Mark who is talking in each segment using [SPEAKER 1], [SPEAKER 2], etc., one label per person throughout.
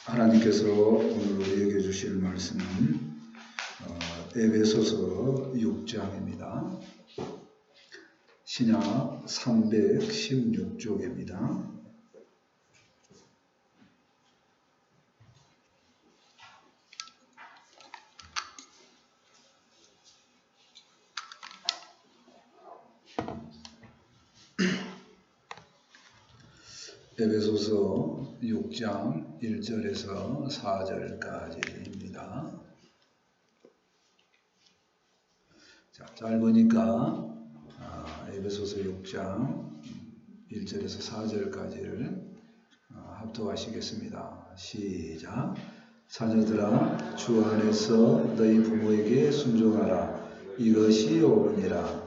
[SPEAKER 1] 하나님께서 오늘 우리에게 주실 말씀은 에베소서 6장입니다. 신약 316쪽입니다. 에베소서 6장 1절에서 4절까지입니다. 자, 짧으니까 에베소서 6장 1절에서 4절까지를 합독하시겠습니다. 시작. 자녀들아, 주 안에서 너희 부모에게 순종하라. 이것이 옳으니라.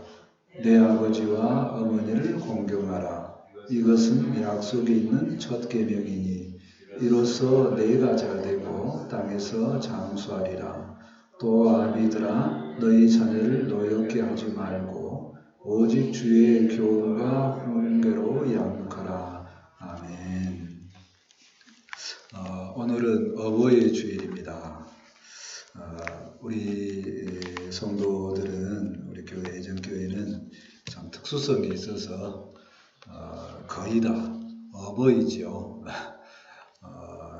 [SPEAKER 1] 내 아버지와 어머니를 공경하라. 이것은 약속이 있는 첫 계명이니 이로써 내가 잘되고 땅에서 장수하리라. 또 아비들아, 너희 자녀를 노엽게 하지 말고 오직 주의 교훈과 훈계로 양육하라. 아멘. 오늘은 어버이 주일입니다. 우리 성도들은, 우리 교회, 예전교회는 참 특수성이 있어서 거의 다 어버이죠.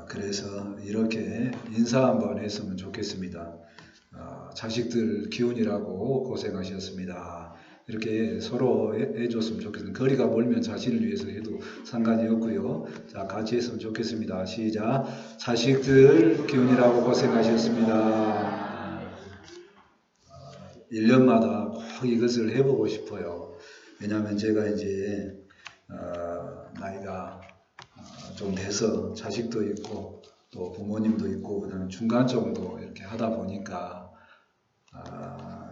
[SPEAKER 1] 그래서 이렇게 인사 한번 했으면 좋겠습니다. 자식들 기운이라고 고생하셨습니다. 이렇게 서로 해줬으면 좋겠습니다. 거리가 멀면 자신을 위해서 해도 상관이 없고요. 자, 같이 했으면 좋겠습니다. 시작. 자식들 기운이라고 고생하셨습니다. 1년마다 꼭 이것을 해보고 싶어요. 왜냐하면 제가 이제 나이가 좀 돼서 자식도 있고 또 부모님도 있고 그다음에 중간 정도 이렇게 하다 보니까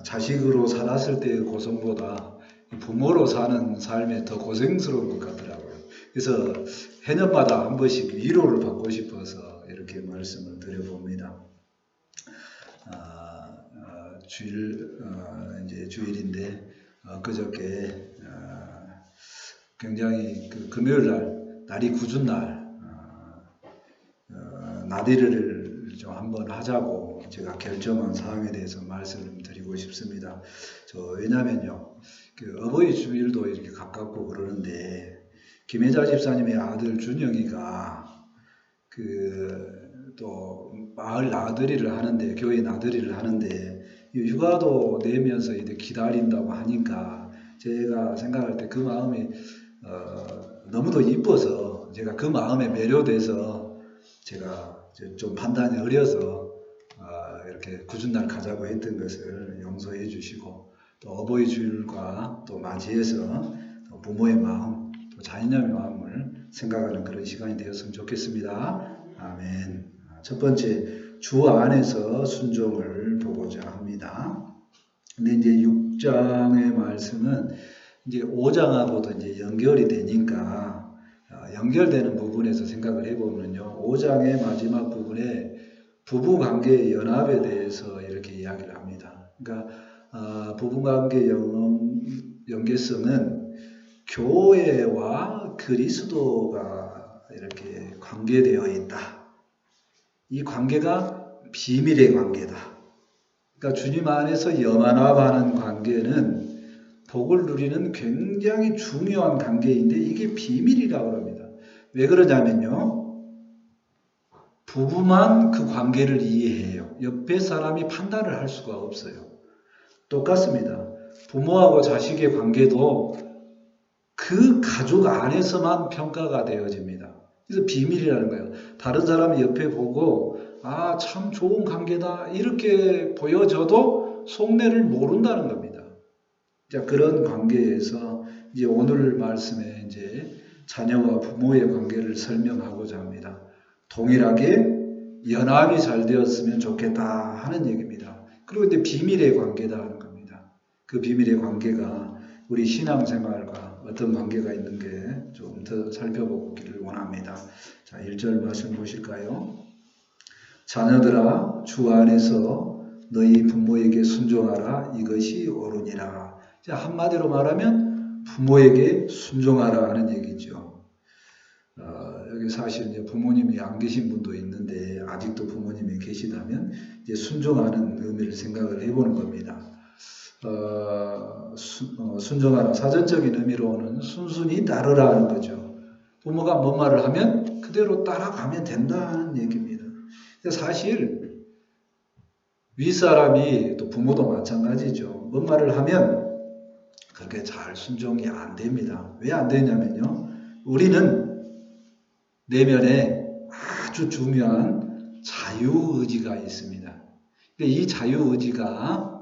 [SPEAKER 1] 자식으로 살았을 때의 고생보다 부모로 사는 삶에 더 고생스러운 것 같더라고요. 그래서 해년마다 한 번씩 위로를 받고 싶어서 이렇게 말씀을 드려봅니다. 이제 주일인데 그저께 굉장히 금요일 날이 굳은 날 나들이를 좀 한번 하자고 제가 결정한 사항에 대해서 말씀을 드리고 싶습니다. 왜냐면요, 어버이 주일도 이렇게 가깝고 그러는데 김혜자 집사님의 아들 준영이가 또 마을 나들이를 하는데, 교회 나들이를 하는데 휴가도 내면서 이제 기다린다고 하니까 제가 생각할 때 그 마음이 너무도 이뻐서 제가 그 마음에 매료돼서 제가 좀 판단이 어려서 이렇게 굳은 날 가자고 했던 것을 용서해 주시고, 또 어버이 주일과 또 맞이해서 또 부모의 마음, 또 자녀의 마음을 생각하는 그런 시간이 되었으면 좋겠습니다. 아멘. 첫 번째, 주 안에서 순종을 보고자 합니다. 근데 이제 6장의 말씀은 이제 5장하고도 이제 연결이 되니까 연결되는 부분에서 생각을 해보면요, 5장의 마지막 부분에 부부관계의 연합에 대해서 이렇게 이야기를 합니다. 그러니까 부부관계 연계성은 교회와 그리스도가 이렇게 관계되어 있다. 이 관계가 비밀의 관계다. 그러니까 주님 안에서 연합하는 관계는 복을 누리는 굉장히 중요한 관계인데 이게 비밀이라고 합니다. 왜 그러냐면요, 부부만 그 관계를 이해해요. 옆에 사람이 판단을 할 수가 없어요. 똑같습니다. 부모하고 자식의 관계도 그 가족 안에서만 평가가 되어집니다. 그래서 비밀이라는 거예요. 다른 사람이 옆에 보고 참 좋은 관계다 이렇게 보여져도 속내를 모른다는 겁니다. 자, 그런 관계에서 이제 오늘 말씀에 이제 자녀와 부모의 관계를 설명하고자 합니다. 동일하게 연합이 잘 되었으면 좋겠다 하는 얘기입니다. 그리고 이제 비밀의 관계다 하는 겁니다. 그 비밀의 관계가 우리 신앙생활과 어떤 관계가 있는 게 좀 더 살펴보기를 원합니다. 자, 1절 말씀 보실까요? 자녀들아, 주 안에서 너희 부모에게 순종하라. 이것이 옳으니라. 자, 한마디로 말하면 부모에게 순종하라 하는 얘기죠. 여기 사실 이제 부모님이 안 계신 분도 있는데 아직도 부모님이 계시다면 이제 순종하는 의미를 생각을 해보는 겁니다. 순종하는 사전적인 의미로는 순순히 따르라 하는 거죠. 부모가 뭔 말을 하면 그대로 따라가면 된다는 얘기입니다. 사실 윗사람이 또 부모도 마찬가지죠. 뭔 말을 하면 그렇게 잘 순종이 안 됩니다. 왜 안 되냐면요. 우리는 내면에 아주 중요한 자유의지가 있습니다. 이 자유의지가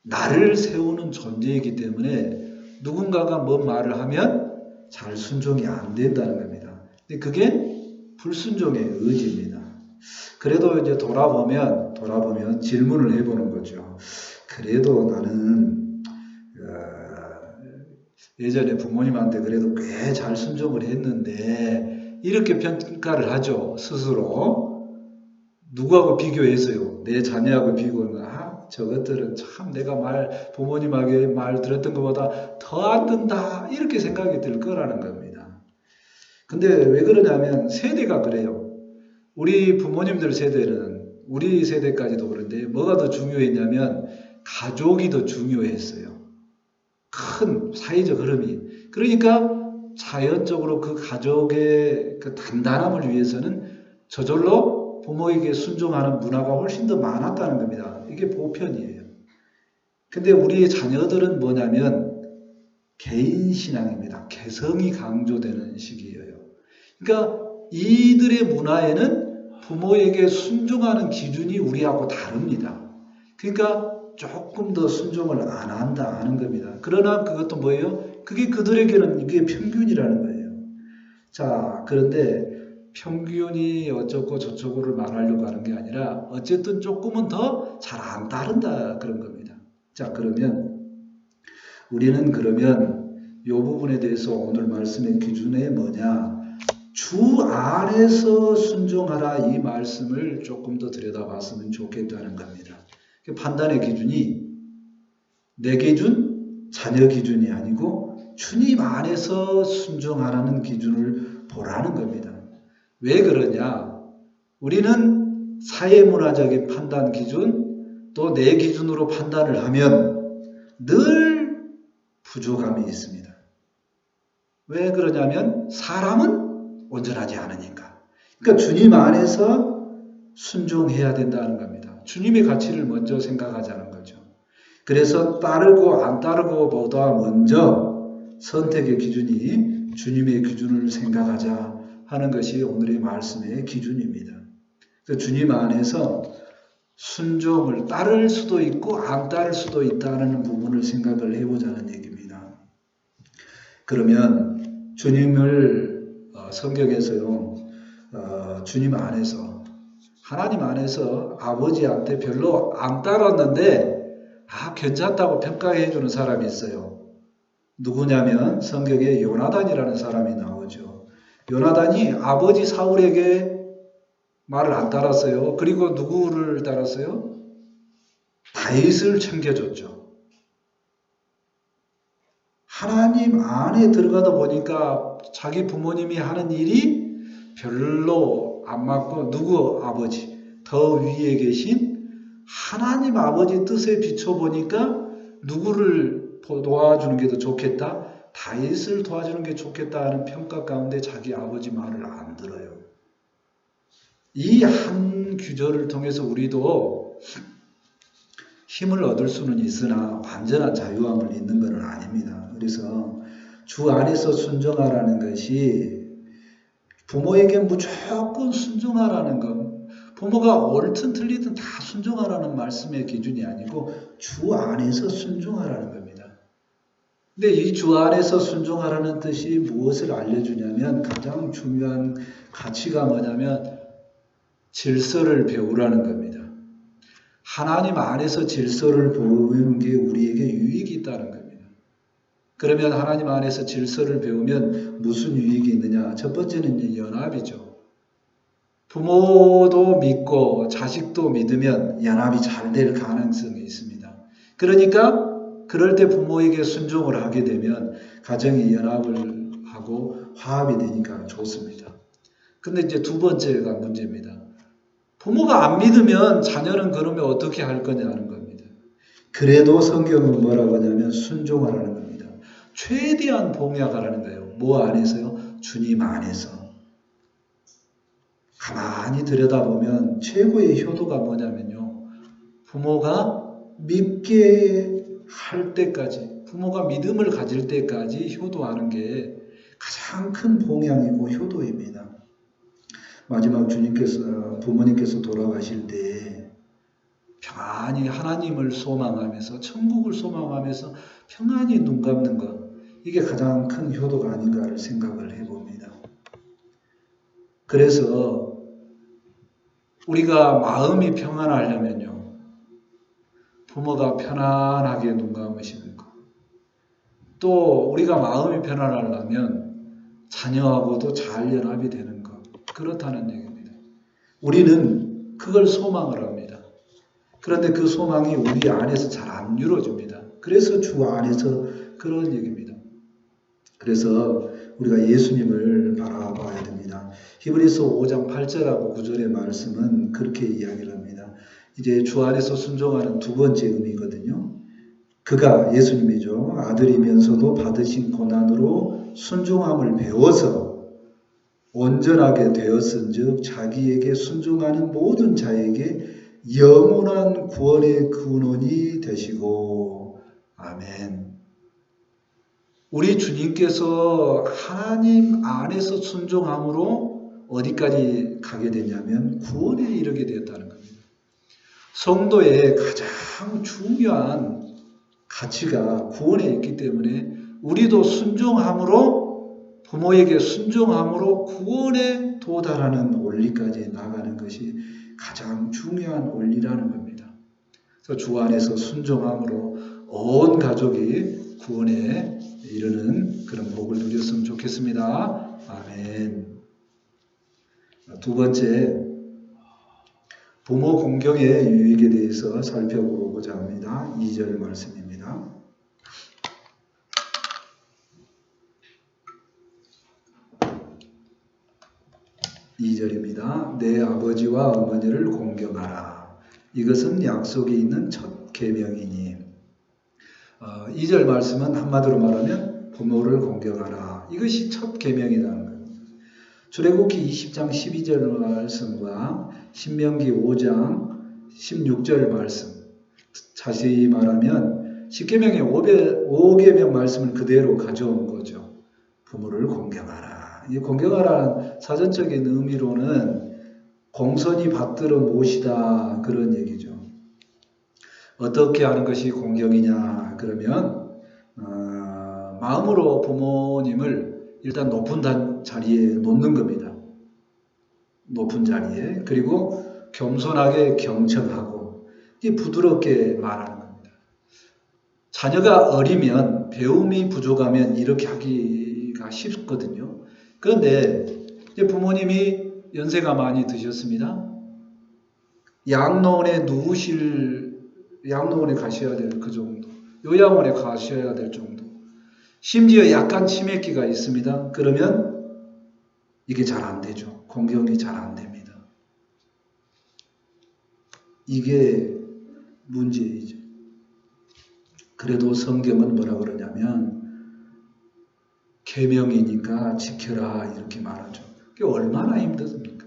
[SPEAKER 1] 나를 세우는 존재이기 때문에 누군가가 뭔 말을 하면 잘 순종이 안 된다는 겁니다. 근데 그게 불순종의 의지입니다. 그래도 이제 돌아보면 질문을 해보는 거죠. 그래도 나는 예전에 부모님한테 그래도 꽤 잘 순종을 했는데 이렇게 평가를 하죠. 스스로. 누구하고 비교해서요? 내 자녀하고 비교하면 저것들은 참 내가 부모님에게 말 들었던 것보다 더 안 듣는다 이렇게 생각이 들 거라는 겁니다. 근데 왜 그러냐면 세대가 그래요. 우리 부모님들 세대는 우리 세대까지도 그런데 뭐가 더 중요했냐면 가족이 더 중요했어요. 큰 사회적 흐름이. 그러니까 자연적으로 그 가족의 그 단단함을 위해서는 저절로 부모에게 순종하는 문화가 훨씬 더 많았다는 겁니다. 이게 보편이에요. 근데 우리의 자녀들은 뭐냐면 개인신앙입니다. 개성이 강조되는 시기예요. 그러니까 이들의 문화에는 부모에게 순종하는 기준이 우리하고 다릅니다. 그러니까 조금 더 순종을 안 한다 하는 겁니다. 그러나 그것도 뭐예요? 그게 그들에게는 이게 평균이라는 거예요. 자, 그런데 평균이 어쩌고 저쩌고를 말하려고 하는 게 아니라 어쨌든 조금은 더 잘 안 따른다 그런 겁니다. 자, 그러면 우리는 그러면 이 부분에 대해서 오늘 말씀의 기준이 뭐냐? 주 안에서 순종하라 이 말씀을 조금 더 들여다봤으면 좋겠다는 겁니다. 판단의 기준이 내 기준, 자녀 기준이 아니고 주님 안에서 순종하라는 기준을 보라는 겁니다. 왜 그러냐? 우리는 사회문화적인 판단 기준 또 내 기준으로 판단을 하면 늘 부족함이 있습니다. 왜 그러냐면 사람은 온전하지 않으니까. 그러니까 주님 안에서 순종해야 된다는 겁니다. 주님의 가치를 먼저 생각하자는 거죠. 그래서 따르고 안 따르고 보다 먼저 선택의 기준이 주님의 기준을 생각하자 하는 것이 오늘의 말씀의 기준입니다. 주님 안에서 순종을 따를 수도 있고 안 따를 수도 있다는 부분을 생각을 해보자는 얘기입니다. 그러면 주님을 성경에서요. 주님 안에서 하나님 안에서 아버지한테 별로 안 따랐는데 괜찮다고 평가해 주는 사람이 있어요. 누구냐면 성경에 요나단이라는 사람이 나오죠. 요나단이 아버지 사울에게 말을 안 따랐어요. 그리고 누구를 따랐어요? 다윗을 챙겨줬죠. 하나님 안에 들어가다 보니까 자기 부모님이 하는 일이 별로 안 맞고 누구 아버지? 더 위에 계신 하나님 아버지 뜻에 비춰보니까 누구를 도와주는 게 더 좋겠다? 다윗을 도와주는 게 좋겠다 하는 평가 가운데 자기 아버지 말을 안 들어요. 이 한 규절을 통해서 우리도 힘을 얻을 수는 있으나 완전한 자유함을 얻는 것은 아닙니다. 그래서 주 안에서 순종하라는 것이 부모에게 무조건 순종하라는 것, 부모가 옳든 틀리든 다 순종하라는 말씀의 기준이 아니고 주 안에서 순종하라는 겁니다. 근데 이 주 안에서 순종하라는 뜻이 무엇을 알려주냐면 가장 중요한 가치가 뭐냐면 질서를 배우라는 겁니다. 하나님 안에서 질서를 배우는 게 우리에게 유익이 있다는 겁니다. 그러면 하나님 안에서 질서를 배우면 무슨 유익이 있느냐? 첫 번째는 연합이죠. 부모도 믿고 자식도 믿으면 연합이 잘 될 가능성이 있습니다. 그러니까 그럴 때 부모에게 순종을 하게 되면 가정이 연합을 하고 화합이 되니까 좋습니다. 근데 이제 두 번째가 문제입니다. 부모가 안 믿으면 자녀는 그러면 어떻게 할 거냐는 겁니다. 그래도 성경은 뭐라고 하냐면 순종하라는 겁니다. 최대한 봉양하라는 거예요. 뭐 안에서요? 주님 안에서. 가만히 들여다보면 최고의 효도가 뭐냐면요. 부모가 믿게 할 때까지, 부모가 믿음을 가질 때까지 효도하는 게 가장 큰 봉양이고 효도입니다. 마지막 부모님께서 돌아가실 때 평안히 하나님을 소망하면서 천국을 소망하면서 평안히 눈 감는 것, 이게 가장 큰 효도가 아닌가를 생각을 해봅니다. 그래서 우리가 마음이 평안하려면요, 부모가 편안하게 눈 감으시는 것, 또 우리가 마음이 편안하려면 자녀하고도 잘 연합이 되는 것, 그렇다는 얘기입니다. 우리는 그걸 소망을 합니다. 그런데 그 소망이 우리 안에서 잘 안 이루어집니다. 그래서 주 안에서 그런 얘기입니다. 그래서 우리가 예수님을 바라봐야 됩니다. 히브리서 5장 8절하고 9절의 말씀은 그렇게 이야기를 합니다. 이제 주 안에서 순종하는 두 번째 의미거든요. 그가 예수님이죠. 아들이면서도 받으신 고난으로 순종함을 배워서 온전하게 되었은즉 자기에게 순종하는 모든 자에게 영원한 구원의 근원이 되시고. 아멘. 우리 주님께서 하나님 안에서 순종함으로 어디까지 가게 되냐면 구원에 이르게 되었다는 겁니다. 성도의 가장 중요한 가치가 구원에 있기 때문에 우리도 순종함으로, 부모에게 순종함으로 구원에 도달하는 원리까지 나가는 것이 가장 중요한 원리라는 겁니다. 그래서 주 안에서 순종함으로 온 가족이 구원에 이르는 그런 복을 누렸으면 좋겠습니다. 아멘. 두 번째, 부모 공경의 유익에 대해서 살펴보고자 합니다. 2절 말씀입니다. 2절입니다. 내 아버지와 어머니를 공경하라. 이것은 약속이 있는 첫 계명이니. 2절 말씀은 한마디로 말하면 부모를 공경하라. 이것이 첫 계명이라는 거예요. 출애굽기 20장 12절 말씀과 신명기 5장 16절 말씀, 자세히 말하면 10계명의 5계명 말씀을 그대로 가져온 거죠. 부모를 공경하라. 이 공경하라는 사전적인 의미로는 공손히 받들어 모시다, 그런 얘기죠. 어떻게 하는 것이 공경이냐 그러면 마음으로 부모님을 일단 높은 자리에 놓는 겁니다. 높은 자리에. 그리고 겸손하게 경청하고 부드럽게 말하는 겁니다. 자녀가 어리면, 배움이 부족하면 이렇게 하기가 쉽거든요. 그런데 이제 부모님이 연세가 많이 드셨습니다. 양로원에 가셔야 될 그 정도, 요양원에 가셔야 될 정도, 심지어 약간 치매기가 있습니다. 그러면 이게 잘 안 되죠. 공경이 잘 안 됩니다. 이게 문제이죠. 그래도 성경은 뭐라 그러냐면 계명이니까 지켜라, 이렇게 말하죠. 그게 얼마나 힘듭니까?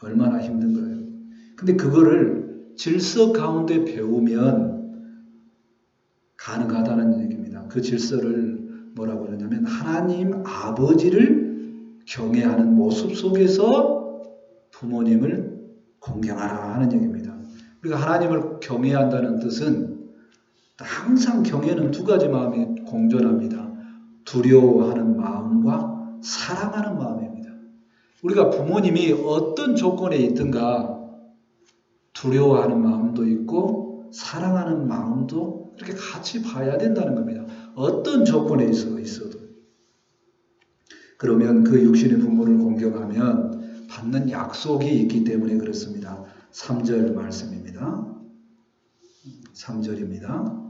[SPEAKER 1] 얼마나 힘든 거예요. 근데 그거를 질서 가운데 배우면 가능하다는 얘기입니다. 그 질서를 뭐라고 그러냐면 하나님 아버지를 경외하는 모습 속에서 부모님을 공경하라 하는 얘기입니다. 우리가 하나님을 경외한다는 뜻은 항상 경외는 두 가지 마음이 공존합니다. 두려워하는 마음과 사랑하는 마음입니다. 우리가 부모님이 어떤 조건에 있든가 두려워하는 마음도 있고 사랑하는 마음도 이렇게 같이 봐야 된다는 겁니다. 어떤 조건에 있어도. 그러면 그 육신의 부모를 공경하면 받는 약속이 있기 때문에 그렇습니다. 3절 말씀입니다. 3절입니다.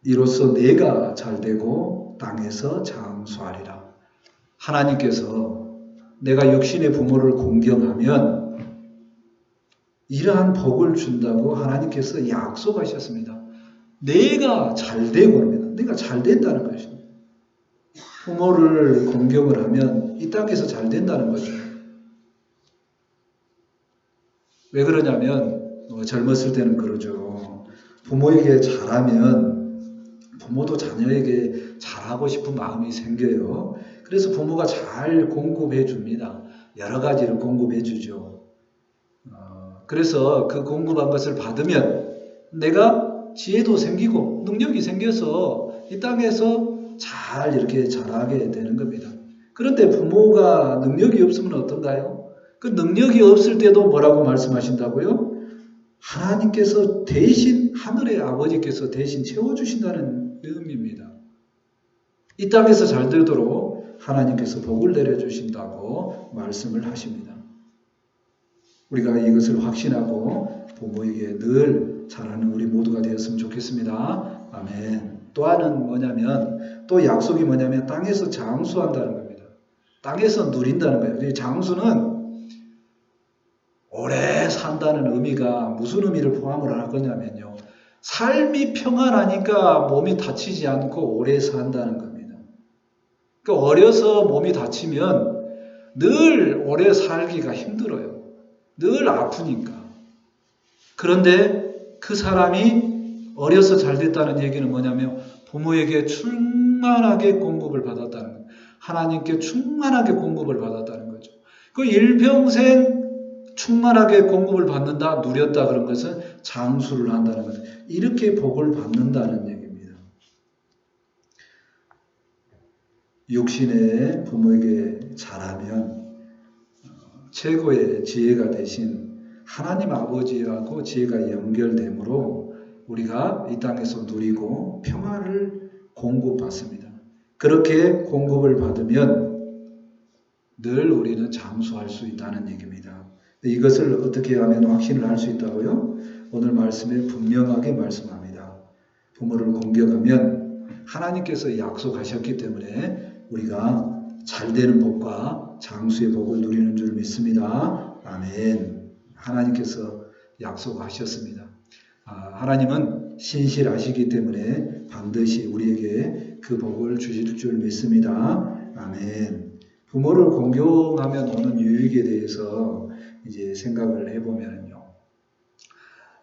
[SPEAKER 1] 이로써 내가 잘되고 땅에서 장수하리라. 하나님께서 내가 육신의 부모를 공경하면 이러한 복을 준다고 하나님께서 약속하셨습니다. 내가 잘 되고 합니다. 내가 잘 된다는 것입니다. 부모를 공경을 하면 이 땅에서 잘 된다는 거죠. 왜 그러냐면 젊었을 때는 그러죠. 부모에게 잘하면 부모도 자녀에게 잘하고 싶은 마음이 생겨요. 그래서 부모가 잘 공급해 줍니다. 여러 가지를 공급해 주죠. 그래서 그 공급한 것을 받으면 내가 지혜도 생기고 능력이 생겨서 이 땅에서 잘 이렇게 자라게 되는 겁니다. 그런데 부모가 능력이 없으면 어떤가요? 그 능력이 없을 때도 뭐라고 말씀하신다고요? 하나님께서 대신 하늘의 아버지께서 대신 채워주신다는 의미입니다. 이 땅에서 잘 되도록 하나님께서 복을 내려주신다고 말씀을 하십니다. 우리가 이것을 확신하고 부모에게 늘 잘하는 우리 모두가 되었으면 좋겠습니다. 아멘. 또 하나는 뭐냐면, 또 약속이 뭐냐면 땅에서 장수한다는 겁니다. 땅에서 누린다는 거예요. 장수는 오래 산다는 의미가 무슨 의미를 포함을 할 거냐면요. 삶이 평안하니까 몸이 다치지 않고 오래 산다는 겁니다. 그러니까 어려서 몸이 다치면 늘 오래 살기가 힘들어요. 늘 아프니까. 그런데 그 사람이 어려서 잘 됐다는 얘기는 뭐냐면 부모에게 충만하게 공급을 받았다는 거예요. 하나님께 충만하게 공급을 받았다는 거죠. 그 일평생 충만하게 공급을 받는다, 누렸다 그런 것은 장수를 한다는 거죠. 이렇게 복을 받는다는 얘기입니다. 육신의 부모에게 잘하면 최고의 지혜가 되신 하나님 아버지하고 지혜가 연결되므로 우리가 이 땅에서 누리고 평화를 공급받습니다. 그렇게 공급을 받으면 늘 우리는 장수할 수 있다는 얘기입니다. 이것을 어떻게 하면 확신을 할 수 있다고요? 오늘 말씀에 분명하게 말씀합니다. 부모를 공경하면 하나님께서 약속하셨기 때문에 우리가 잘 되는 복과 장수의 복을 누리는 줄 믿습니다. 아멘. 하나님께서 약속하셨습니다. 하나님은 신실하시기 때문에 반드시 우리에게 그 복을 주실 줄 믿습니다. 아멘. 부모를 공경하면 오는 유익에 대해서 이제 생각을 해보면요.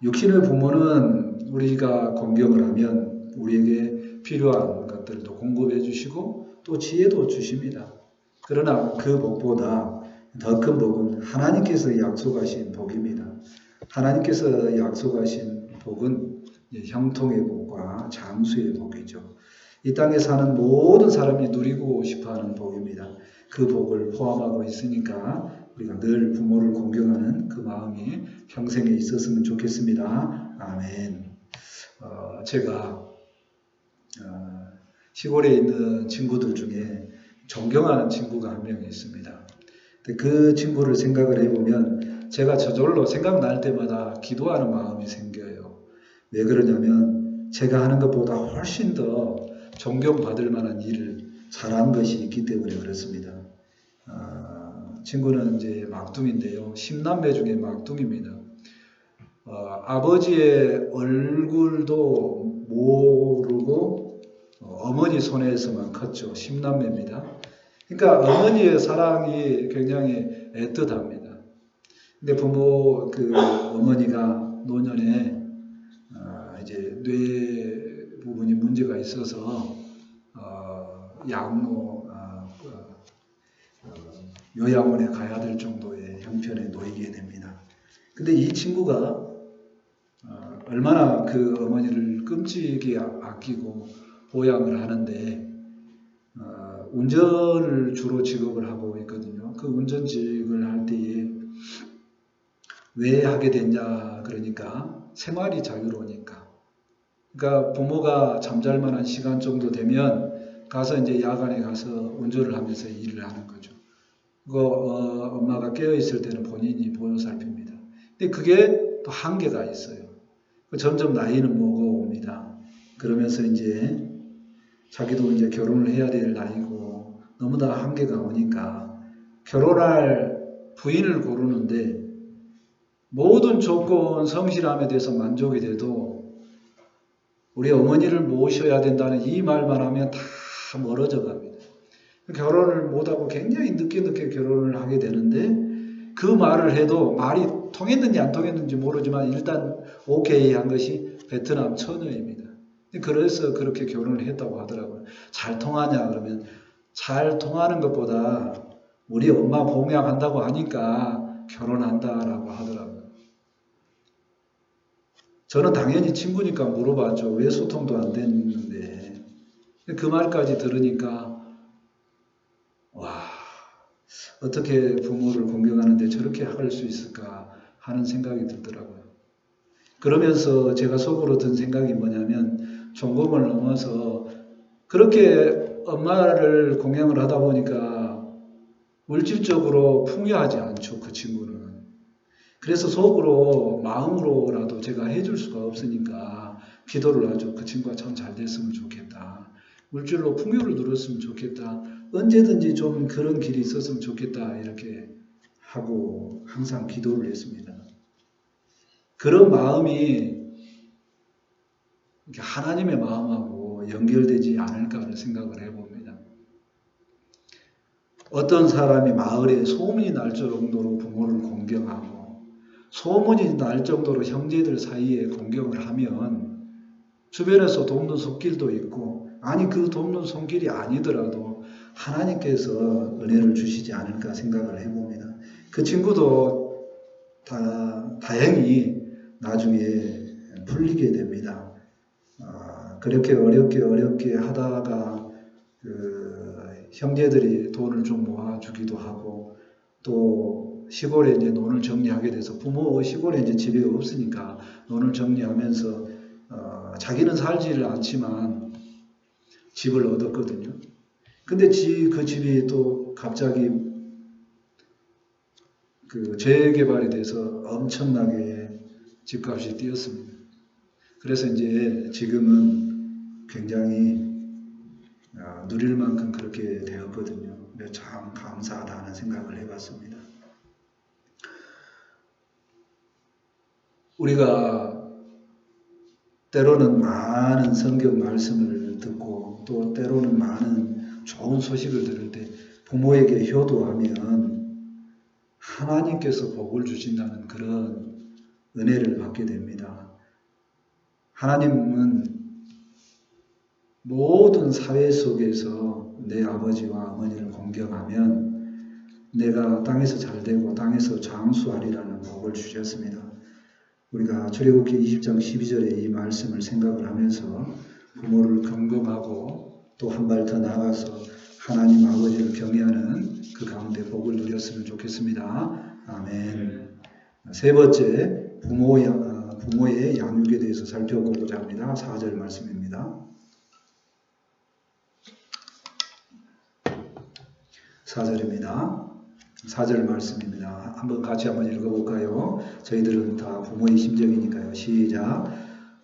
[SPEAKER 1] 육신의 부모는 우리가 공경을 하면 우리에게 필요한 것들도 공급해 주시고 또 지혜도 주십니다. 그러나 그 복보다 더 큰 복은 하나님께서 약속하신 복입니다. 하나님께서 약속하신 복은 형통의 복과 장수의 복이죠. 이 땅에 사는 모든 사람이 누리고 싶어하는 복입니다. 그 복을 포함하고 있으니까 우리가 늘 부모를 공경하는 그 마음이 평생에 있었으면 좋겠습니다. 아멘. 제가 시골에 있는 친구들 중에 존경하는 친구가 한 명 있습니다. 그 친구를 생각을 해보면 제가 저절로 생각날 때마다 기도하는 마음이 생겨요. 왜 그러냐면 제가 하는 것보다 훨씬 더 존경받을 만한 일을 잘한 것이 있기 때문에 그렇습니다. 친구는 이제 막둥인데요. 10남매 중에 막둥입니다. 아버지의 얼굴도 모르고 어머니 손에서만 컸죠. 10남매입니다. 그러니까 어머니의 사랑이 굉장히 애틋합니다. 근데 어머니가 노년에 이제 뇌 부분이 문제가 있어서 요양원에 가야 될 정도의 형편에 놓이게 됩니다. 근데 이 친구가 얼마나 그 어머니를 끔찍이 아끼고 보양을 하는데 운전을 주로 직업을 하고 있거든요. 그 운전직을 할 때에 왜 하게 됐냐 그러니까 생활이 자유로우니까. 그러니까 부모가 잠잘 만한 시간 정도 되면 가서 이제 야간에 가서 운전을 하면서 일을 하는 거죠. 엄마가 깨어 있을 때는 본인이 보살핍니다. 근데 그게 또 한계가 있어요. 점점 나이는 먹어옵니다. 그러면서 이제 자기도 이제 결혼을 해야 될 나이고 너무나 한계가 오니까 결혼할 부인을 고르는데 모든 조건 성실함에 대해서 만족이 돼도 우리 어머니를 모셔야 된다는 이 말만 하면 다 멀어져 갑니다. 결혼을 못하고 굉장히 늦게 결혼을 하게 되는데 그 말을 해도 말이 통했는지 안 통했는지 모르지만 일단 오케이 한 것이 베트남 처녀입니다. 그래서 그렇게 결혼을 했다고 하더라고요. 잘 통하냐 그러면 잘 통하는 것보다 우리 엄마 봉양한다고 하니까 결혼한다라고 하더라고요. 저는 당연히 친구니까 물어봤죠. 왜 소통도 안 됐는데. 그 말까지 들으니까 와, 어떻게 부모를 공경하는데 저렇게 할 수 있을까 하는 생각이 들더라고요. 그러면서 제가 속으로 든 생각이 뭐냐면 종공을 넘어서 그렇게 엄마를 공양을 하다 보니까 물질적으로 풍요하지 않죠, 그 친구는. 그래서 속으로 마음으로라도 제가 해줄 수가 없으니까 기도를 하죠. 그 친구가 참 잘 됐으면 좋겠다. 물질로 풍요를 누렸으면 좋겠다. 언제든지 좀 그런 길이 있었으면 좋겠다. 이렇게 하고 항상 기도를 했습니다. 그런 마음이 하나님의 마음하고 연결되지 않을까를 생각을 해봅니다. 어떤 사람이 마을에 소문이 날 정도로 부모를 공경하고 소문이 날 정도로 형제들 사이에 공경을 하면 주변에서 돕는 손길도 있고 아니 그 돕는 손길이 아니더라도 하나님께서 은혜를 주시지 않을까 생각을 해봅니다. 그 친구도 다행히 나중에 풀리게 됩니다. 그렇게 어렵게 하다가 형제들이 돈을 좀 모아주기도 하고 또 시골에 이제 논을 정리하게 돼서 부모 시골에 이제 집이 없으니까 논을 정리하면서 자기는 살지를 않지만 집을 얻었거든요. 근데 그 집이 또 갑자기 그 재개발이 돼서 엄청나게 집값이 뛰었습니다. 그래서 이제 지금은 굉장히 누릴 만큼 그렇게 되었거든요. 참 감사하다는 생각을 해봤습니다. 우리가 때로는 많은 성경 말씀을 듣고 또 때로는 많은 좋은 소식을 들을 때 부모에게 효도하면 하나님께서 복을 주신다는 그런 은혜를 받게 됩니다. 하나님은 모든 사회 속에서 내 아버지와 어머니를 공경하면 내가 땅에서 잘되고 땅에서 장수하리라는 복을 주셨습니다. 우리가 출애굽기 20장 12절의 이 말씀을 생각을 하면서 부모를 경kom하고 또 한 발 더 나아가서 하나님 아버지를 경외하는 그 가운데 복을 누렸으면 좋겠습니다. 아멘. 세 번째, 부모의 양육에 대해서 살펴보고자 합니다. 4절 말씀입니다. 4절입니다. 4절 말씀입니다. 같이 한번 읽어볼까요? 저희들은 다 부모의 심정이니까요. 시작.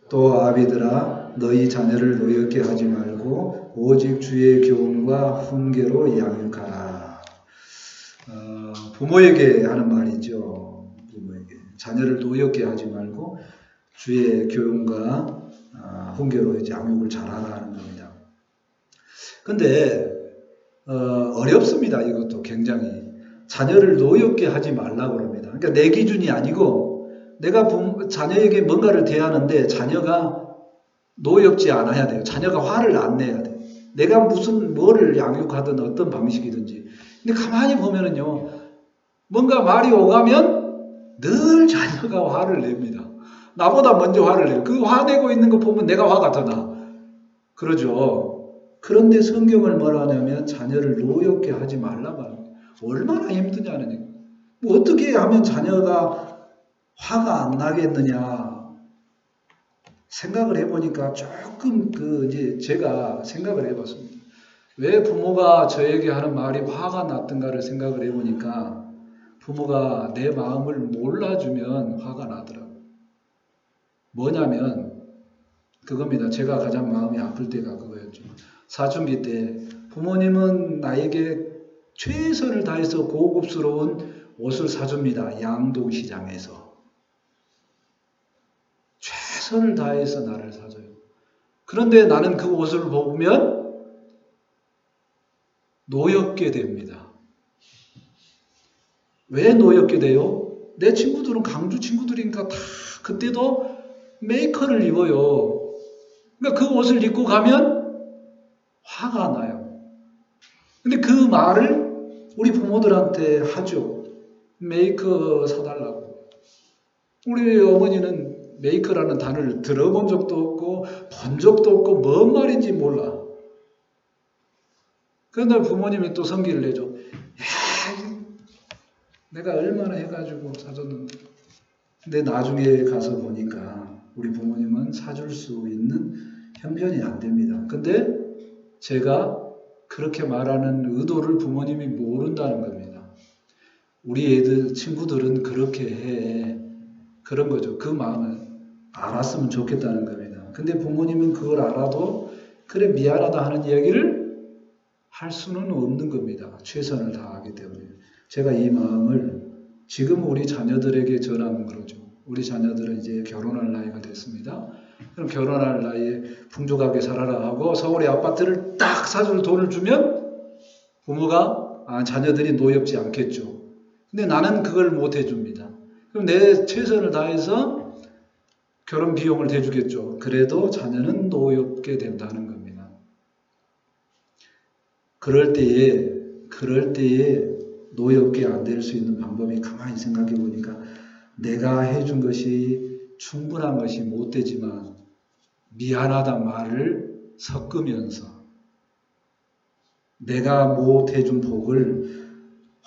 [SPEAKER 1] 또 아비들아 너희 자녀를 노엽게 하지 말고 오직 주의 교훈과 훈계로 양육하라. 부모에게 하는 말이죠. 부모에게 자녀를 노엽게 하지 말고 주의 교훈과 훈계로 이제 양육을 잘하라는 겁니다. 근데 어렵습니다. 이것도 굉장히. 자녀를 노엽게 하지 말라고 합니다. 그러니까 내 기준이 아니고 내가 자녀에게 뭔가를 대하는데 자녀가 노엽지 않아야 돼요. 자녀가 화를 안 내야 돼요. 내가 뭐를 양육하든 어떤 방식이든지. 근데 가만히 보면은요. 뭔가 말이 오가면 늘 자녀가 화를 냅니다. 나보다 먼저 화를 내요. 그 화내고 있는 거 보면 내가 화가 더 나. 그러죠. 그런데 성경을 뭐라 하냐면 자녀를 노엽게 하지 말라고 합니다. 얼마나 힘드냐는 얘기. 뭐 어떻게 하면 자녀가 화가 안 나겠느냐 생각을 해보니까 조금 이제 제가 생각을 해봤습니다. 왜 부모가 저에게 하는 말이 화가 났던가를 생각을 해보니까 부모가 내 마음을 몰라주면 화가 나더라고요. 뭐냐면 그겁니다. 제가 가장 마음이 아플 때가 그거였죠. 사춘기 때 부모님은 나에게 최선을 다해서 고급스러운 옷을 사줍니다. 양동시장에서. 최선을 다해서 나를 사줘요. 그런데 나는 그 옷을 보면 노엽게 됩니다. 왜 노엽게 돼요? 내 친구들은 강주 친구들이니까 다 그때도 메이커를 입어요. 그러니까 그 옷을 입고 가면 화가 나요. 근데 그 말을 우리 부모들한테 하죠. 메이커 사달라고. 우리 어머니는 메이커라는 단어를 들어본 적도 없고 본 적도 없고 뭔 말인지 몰라. 그런데 부모님이 또 성기를 내죠. 야, 내가 얼마나 해가지고 사줬는데. 근데 나중에 가서 보니까 우리 부모님은 사줄 수 있는 형편이 안 됩니다. 근데 제가 그렇게 말하는 의도를 부모님이 모른다는 겁니다. 우리 애들, 친구들은 그렇게 해. 그런 거죠. 그 마음을 알았으면 좋겠다는 겁니다. 근데 부모님은 그걸 알아도 그래 미안하다 하는 이야기를 할 수는 없는 겁니다. 최선을 다하기 때문에. 제가 이 마음을 지금 우리 자녀들에게 전하는 거죠. 우리 자녀들은 이제 결혼할 나이가 됐습니다. 그럼 결혼할 나이에 풍족하게 살아라 하고 서울의 아파트를 딱 사줄 돈을 주면 부모가 자녀들이 노엽지 않겠죠. 근데 나는 그걸 못 해줍니다. 그럼 내 최선을 다해서 결혼 비용을 대주겠죠. 그래도 자녀는 노엽게 된다는 겁니다. 그럴 때에 노엽게 안 될 수 있는 방법이 가만히 생각해 보니까 내가 해준 것이 충분한 것이 못 되지만 미안하다 말을 섞으면서 내가 못 해준 복을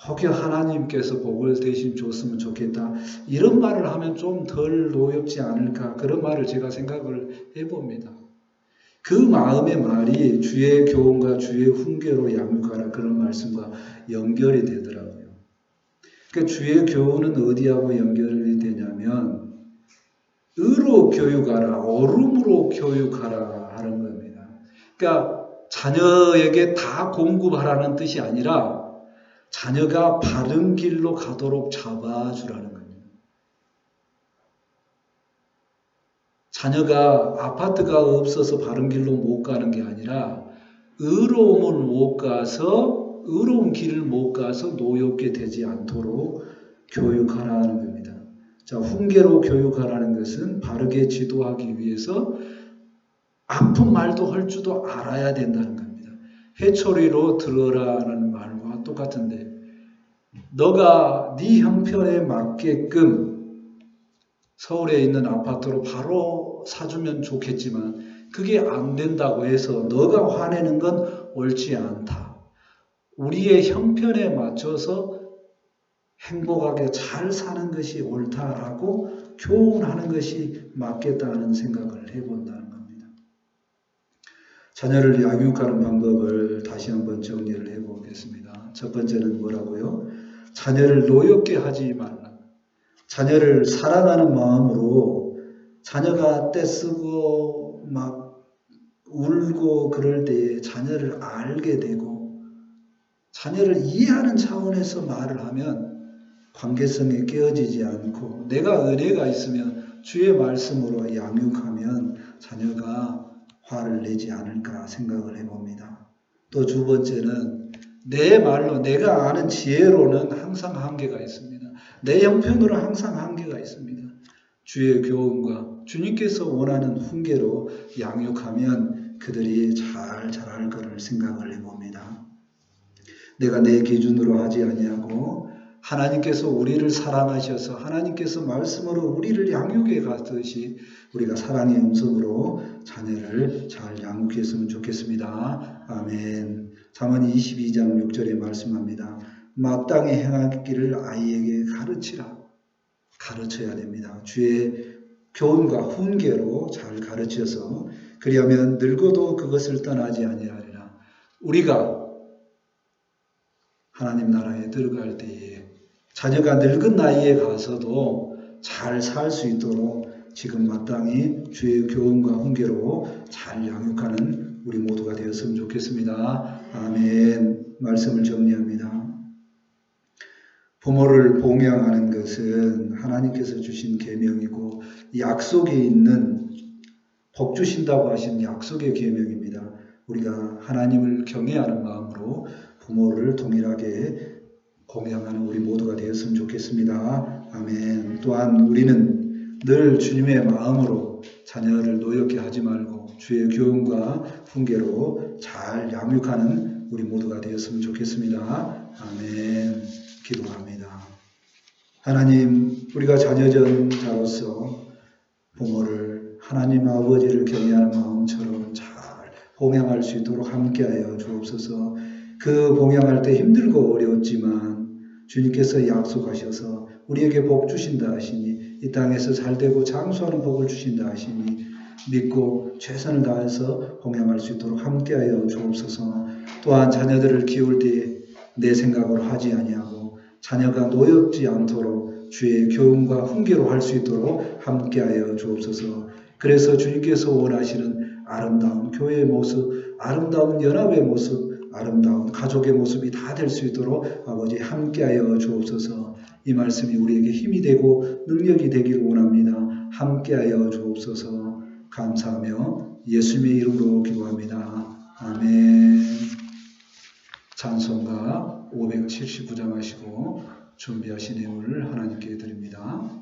[SPEAKER 1] 혹여 하나님께서 복을 대신 줬으면 좋겠다. 이런 말을 하면 좀 덜 노엽지 않을까. 그런 말을 제가 생각을 해봅니다. 그 마음의 말이 주의 교훈과 주의 훈계로 양육하라. 그런 말씀과 연결이 되더라고요. 그러니까 주의 교훈은 어디하고 연결이 되냐면 의로 교육하라. 옳음으로 교육하라 하는 겁니다. 그러니까 자녀에게 다 공급하라는 뜻이 아니라 자녀가 바른 길로 가도록 잡아주라는 겁니다. 자녀가 아파트가 없어서 바른 길로 못 가는 게 아니라 의로움을 못 가서 의로운 길을 못 가서 노엽게 되지 않도록 교육하라는 겁니다. 자, 훈계로 교육하라는 것은 바르게 지도하기 위해서 아픈 말도 할 줄도 알아야 된다는 겁니다. 회초리로 들어라는 말과 똑같은데 너가 네 형편에 맞게끔 서울에 있는 아파트로 바로 사주면 좋겠지만 그게 안 된다고 해서 너가 화내는 건 옳지 않다. 우리의 형편에 맞춰서 행복하게 잘 사는 것이 옳다라고 교훈하는 것이 맞겠다는 생각을 해본다는 겁니다. 자녀를 양육하는 방법을 다시 한번 정리를 해보겠습니다. 첫 번째는 뭐라고요? 자녀를 노엽게 하지 말라. 자녀를 사랑하는 마음으로 자녀가 떼쓰고 막 울고 그럴 때에 자녀를 알게 되고 자녀를 이해하는 차원에서 말을 하면 관계성이 깨어지지 않고 내가 은혜가 있으면 주의 말씀으로 양육하면 자녀가 화를 내지 않을까 생각을 해봅니다. 또 두 번째는 내 말로 내가 아는 지혜로는 항상 한계가 있습니다. 내 형편으로 항상 한계가 있습니다. 주의 교훈과 주님께서 원하는 훈계로 양육하면 그들이 잘 자랄 것을 생각을 해봅니다. 내가 내 기준으로 하지 아니하고 하나님께서 우리를 사랑하셔서 하나님께서 말씀으로 우리를 양육해 가듯이 우리가 사랑의 음성으로 자녀를 잘 양육했으면 좋겠습니다. 아멘. 잠언 22장 6절에 말씀합니다. 마땅히 행할 길을 아이에게 가르쳐야 됩니다. 주의 교훈과 훈계로 잘 가르쳐서 그리하면 늙어도 그것을 떠나지 아니하리라. 우리가 하나님 나라에 들어갈 때에 자녀가 늙은 나이에 가서도 잘 살 수 있도록 지금 마땅히 주의 교훈과 훈계로 잘 양육하는 우리 모두가 되었으면 좋겠습니다. 아멘. 말씀을 정리합니다. 부모를 봉양하는 것은 하나님께서 주신 계명이고 약속에 있는 복 주신다고 하신 약속의 계명입니다. 우리가 하나님을 경외하는 마음으로 부모를 동일하게 공양하는 우리 모두가 되었으면 좋겠습니다. 아멘. 또한 우리는 늘 주님의 마음으로 자녀를 노엽게 하지 말고 주의 교훈과 훈계로 잘 양육하는 우리 모두가 되었으면 좋겠습니다. 아멘. 기도합니다. 하나님, 우리가 자녀된 자로서 부모를 하나님 아버지를 경외하는 마음처럼 잘 봉양할 수 있도록 함께하여 주옵소서. 그 봉양할 때 힘들고 어려웠지만 주님께서 약속하셔서 우리에게 복 주신다 하시니 이 땅에서 잘되고 장수하는 복을 주신다 하시니 믿고 최선을 다해서 봉양할 수 있도록 함께하여 주옵소서. 또한 자녀들을 키울 때 내 생각으로 하지 아니하고 자녀가 노엽지 않도록 주의 교훈과 훈계로 할 수 있도록 함께하여 주옵소서. 그래서 주님께서 원하시는 아름다운 교회의 모습, 아름다운 연합의 모습, 아름다운 가족의 모습이 다 될 수 있도록 아버지 함께하여 주옵소서. 이 말씀이 우리에게 힘이 되고 능력이 되기를 원합니다. 함께하여 주옵소서. 감사하며 예수님의 이름으로 기도합니다. 아멘. 찬송가 579장 하시고 준비하신 예물을 하나님께 드립니다.